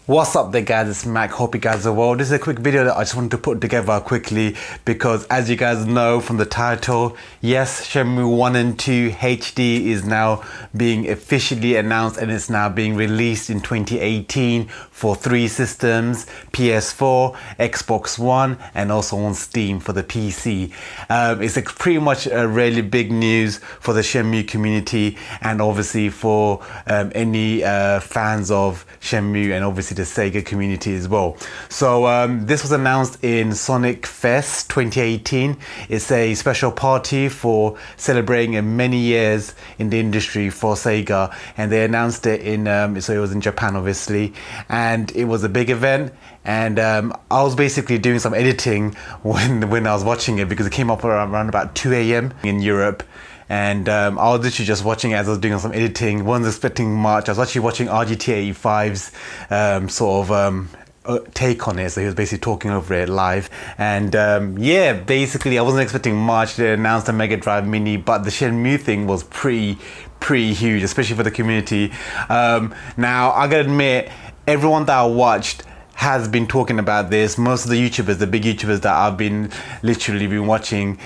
What's up there guys, it's Mac, hope you guys are well. This is a quick video that I just wanted to put together quickly because as you guys know from the title, yes, Shenmue 1 and 2 HD is now being officially announced and it's now being released in 2018 for 3 systems, PS4, Xbox One and also on Steam for the PC. It's pretty much a really big news for the Shenmue community and obviously for any fans of Shenmue and obviously the SEGA community as well. So this was announced in Sonic Fest 2018. It's a special party for celebrating many years in the industry for SEGA, and they announced it in so it was in Japan obviously, and it was a big event. And I was basically doing some editing when I was watching it because it came up around about 2 a.m. in Europe. And I was literally just watching it as I was doing some editing. Wasn't expecting much. I was actually watching RGT85's take on it. So he was basically talking over it live. And yeah, basically I wasn't expecting much. They announced a Mega Drive Mini, but the Shenmue thing was pretty huge, especially for the community. Now I gotta admit, everyone that I watched has been talking about this. Most of the YouTubers, the big YouTubers that I've been watching,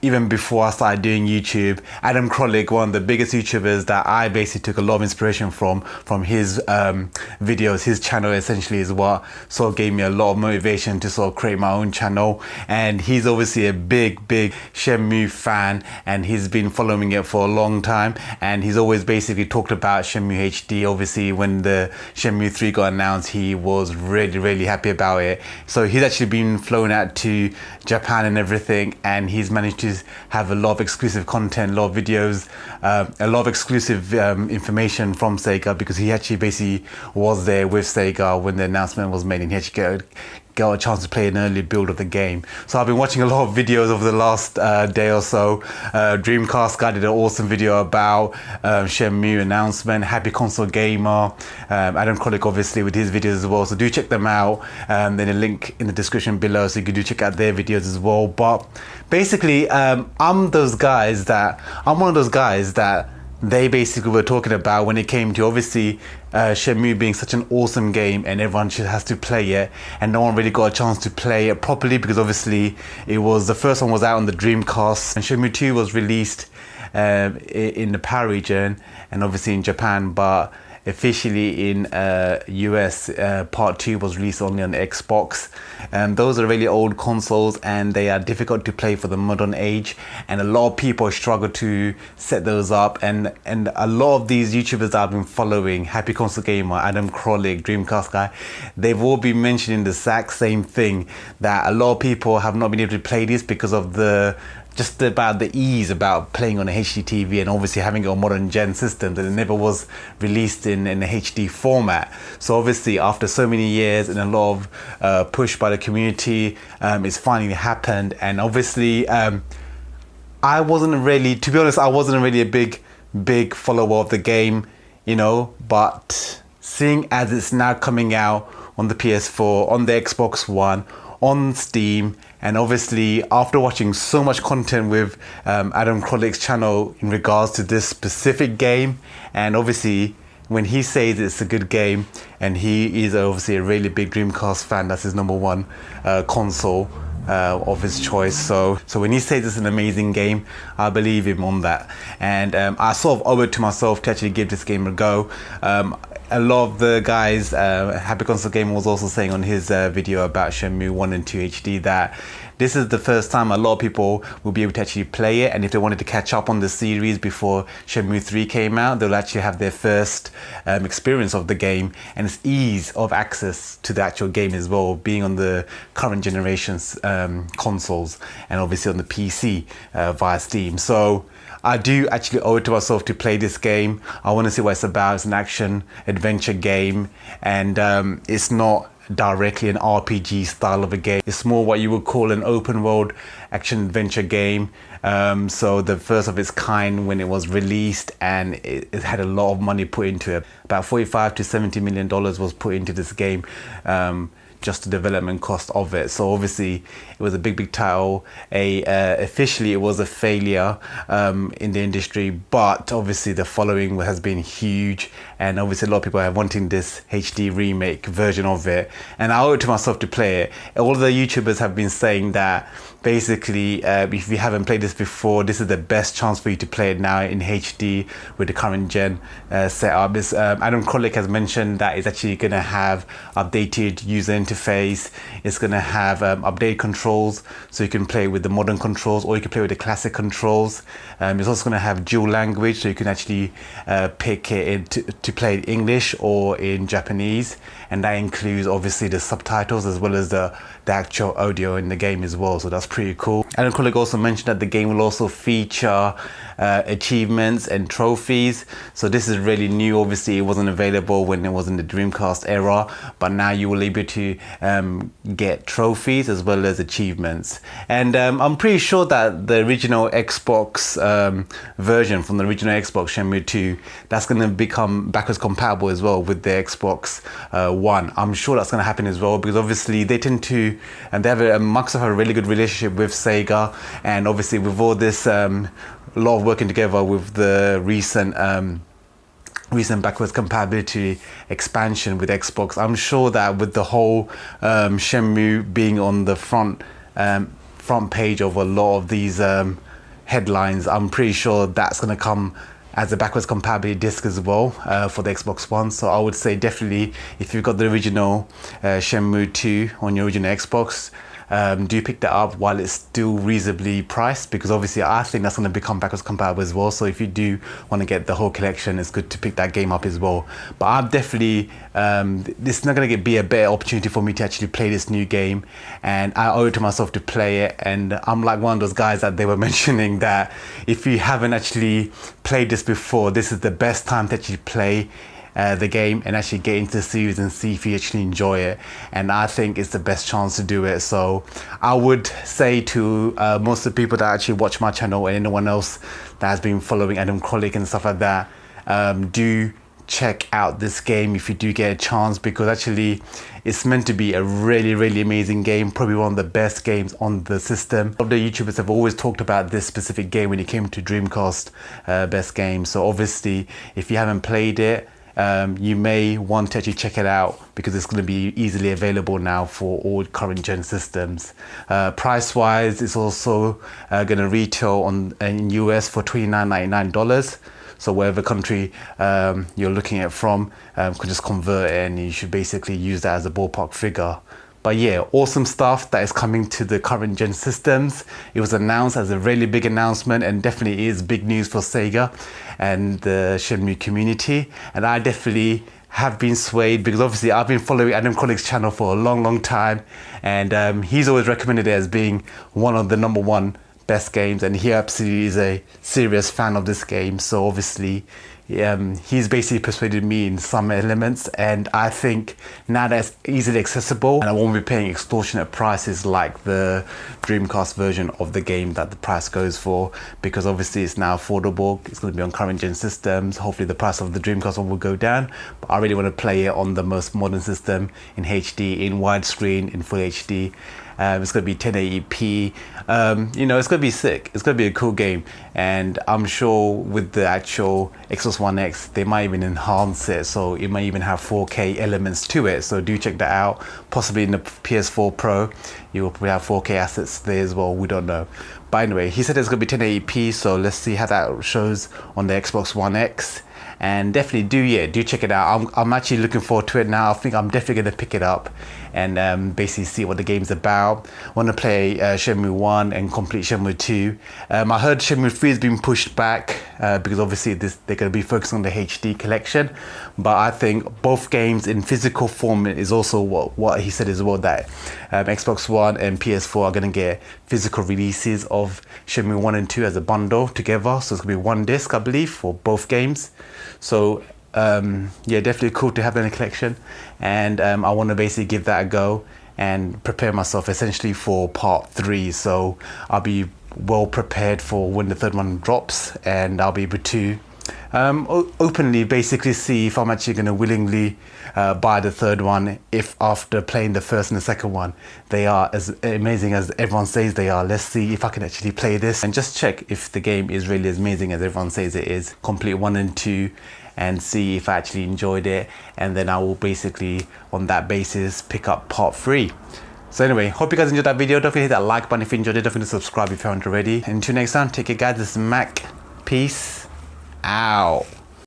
even before I started doing YouTube, Adam Koralik, one of the biggest YouTubers that I basically took a lot of inspiration from his videos. His channel essentially is what sort of gave me a lot of motivation to sort of create my own channel. And he's obviously a big Shenmue fan and he's been following it for a long time. And he's always basically talked about Shenmue HD. Obviously when the Shenmue 3 got announced, he was really happy about it. So he's actually been flown out to Japan and everything, and he's managed to have a lot of exclusive content, a lot of videos, a lot of exclusive information from SEGA, because he actually basically was there with SEGA when the announcement was made and he actually got a chance to play an early build of the game. So I've been watching a lot of videos over the last day or so. DreamcastGuy did an awesome video about Shenmue announcement, Happy Console Gamer, Adam Koralik obviously with his videos as well, so do check them out. Then a link in the description below so you can do check out their videos as well. But basically I'm one of those guys that they basically were talking about when it came to obviously Shenmue being such an awesome game and everyone has to play it, and no one really got a chance to play it properly because obviously the first one was out on the Dreamcast and Shenmue 2 was released in the PAL region and obviously in Japan, but officially in US part 2 was released only on the Xbox. Those are really old consoles and they are difficult to play for the modern age, and a lot of people struggle to set those up, and a lot of these YouTubers that I've been following, Happy Console Gamer, Adam Koralik, DreamcastGuy, they've all been mentioning the exact same thing, that a lot of people have not been able to play this because of just about the ease about playing on a HD TV and obviously having a modern gen system, that it never was released in a HD format. So obviously after so many years and a lot of push by the community, it's finally happened. And obviously I wasn't really a big follower of the game, you know, but seeing as it's now coming out on the PS4, on the Xbox One, on Steam, and obviously after watching so much content with Adam Koralik's channel in regards to this specific game, and obviously when he says it's a good game, and he is obviously a really big Dreamcast fan, that's his number one console of his choice, so when he says it's an amazing game, I believe him on that. And I sort of owe it to myself to actually give this game a go. A lot of the guys, Happy Console Gamer was also saying on his video about Shenmue 1 and 2 HD that this is the first time a lot of people will be able to actually play it, and if they wanted to catch up on the series before Shenmue 3 came out, they'll actually have their first experience of the game, and its ease of access to the actual game as well, being on the current generation's consoles and obviously on the PC via Steam. So I do actually owe it to myself to play this game. I want to see what it's about. It's an action adventure game, and it's not directly an RPG style of a game. It's more what you would call an open world action adventure game. So the first of its kind when it was released, and it had a lot of money put into it. About $45 to $70 million was put into this game just the development cost of it. So obviously it was a big title. Officially it was a failure in the industry, but obviously the following has been huge, and obviously a lot of people are wanting this HD remake version of it, and I owe it to myself to play it. All the YouTubers have been saying that basically if you haven't played this before, this is the best chance for you to play it now in HD with the current gen setup. Adam Koralik has mentioned that it's actually going to have updated user interface. It's going to have updated controls, so you can play with the modern controls or you can play with the classic controls. It's also going to have dual language, so you can actually pick it to play in English or in Japanese, and that includes obviously the subtitles as well as the actual audio in the game as well, so that's pretty cool. Adam Koralik also mentioned that the game will also feature achievements and trophies, so this is really new. Obviously it wasn't available when it was in the Dreamcast era, but now you will be able to get trophies as well as achievements. And I'm pretty sure that the original Xbox version from the original Xbox, Shenmue 2, that's going to become backwards compatible as well with the Xbox One. I'm sure that's going to happen as well, because obviously they tend to, and Microsoft have a really good relationship with Sega, and obviously with all this a lot of working together with the recent backwards compatibility expansion with Xbox, I'm sure that with the whole Shenmue being on the front page of a lot of these headlines, I'm pretty sure that's going to come as a backwards compatibility disc as well for the Xbox One. So I would say definitely, if you've got the original Shenmue 2 on your original Xbox, do pick that up while it's still reasonably priced, because obviously I think that's going to become backwards compatible as well. So if you do want to get the whole collection, it's good to pick that game up as well. But I'm definitely, this is not going to be a better opportunity for me to actually play this new game, and I owe it to myself to play it. And I'm like one of those guys that they were mentioning that if you haven't actually played this before, this is the best time to actually play the game and actually get into the series and see if you actually enjoy it. And I think it's the best chance to do it. So I would say to most of the people that actually watch my channel and anyone else that has been following Adam Koralik and stuff like that, do check out this game if you do get a chance, because actually it's meant to be a really amazing game, probably one of the best games on the system. A lot of the YouTubers have always talked about this specific game when it came to Dreamcast best game. So obviously if you haven't played it, you may want to actually check it out, because it's going to be easily available now for all current gen systems. Price wise, it's also going to retail in US for $29.99. So whatever country you're looking at from, can just convert it, and you should basically use that as a ballpark figure. But yeah, awesome stuff that is coming to the current gen systems. It was announced as a really big announcement, and definitely is big news for Sega and the Shenmue community. And I definitely have been swayed, because obviously I've been following Adam Koralik's channel for a long time, and he's always recommended it as being one of the #1 best games, and he absolutely is a serious fan of this game. So obviously he's basically persuaded me in some elements, and I think now that it's easily accessible and I won't be paying extortionate prices like the Dreamcast version of the game that the price goes for, because obviously it's now affordable, it's going to be on current gen systems. Hopefully the price of the Dreamcast one will go down, but I really want to play it on the most modern system in HD, in widescreen, in full HD. It's going to be 1080p. You know, it's going to be sick. It's going to be a cool game, and I'm sure with the actual Xbox One X, they might even enhance it, so it might even have 4K elements to it. So do check that out. Possibly in the PS4 Pro, you will probably have 4K assets there as well. We don't know. But anyway, he said it's going to be 1080p, so let's see how that shows on the Xbox One X. And definitely do check it out. I'm actually looking forward to it now. I think I'm definitely going to pick it up and basically see what the game's about. I want to play Shenmue 1 and complete Shenmue 2. I heard Shenmue 3 has been pushed back because obviously they're going to be focusing on the HD collection. But I think both games in physical form is also what he said as well, that Xbox One and PS4 are going to get physical releases of Shenmue 1 and 2 as a bundle together. So it's going to be one disc, I believe, for both games. So yeah, definitely cool to have in a collection, and I want to basically give that a go and prepare myself essentially for part 3. So I'll be well prepared for when the third one drops, and I'll be able to openly basically see if I'm actually going to willingly buy the third one, if after playing the first and the second one they are as amazing as everyone says they are. Let's see if I can actually play this and just check if the game is really as amazing as everyone says it is. Complete 1 and 2 and see if I actually enjoyed it, and then I will basically on that basis pick up part 3. So anyway, hope you guys enjoyed that video. Don't forget to hit that like button if you enjoyed it. Don't forget to subscribe if you haven't already. And until next time, take care guys, this is Mac. Peace out.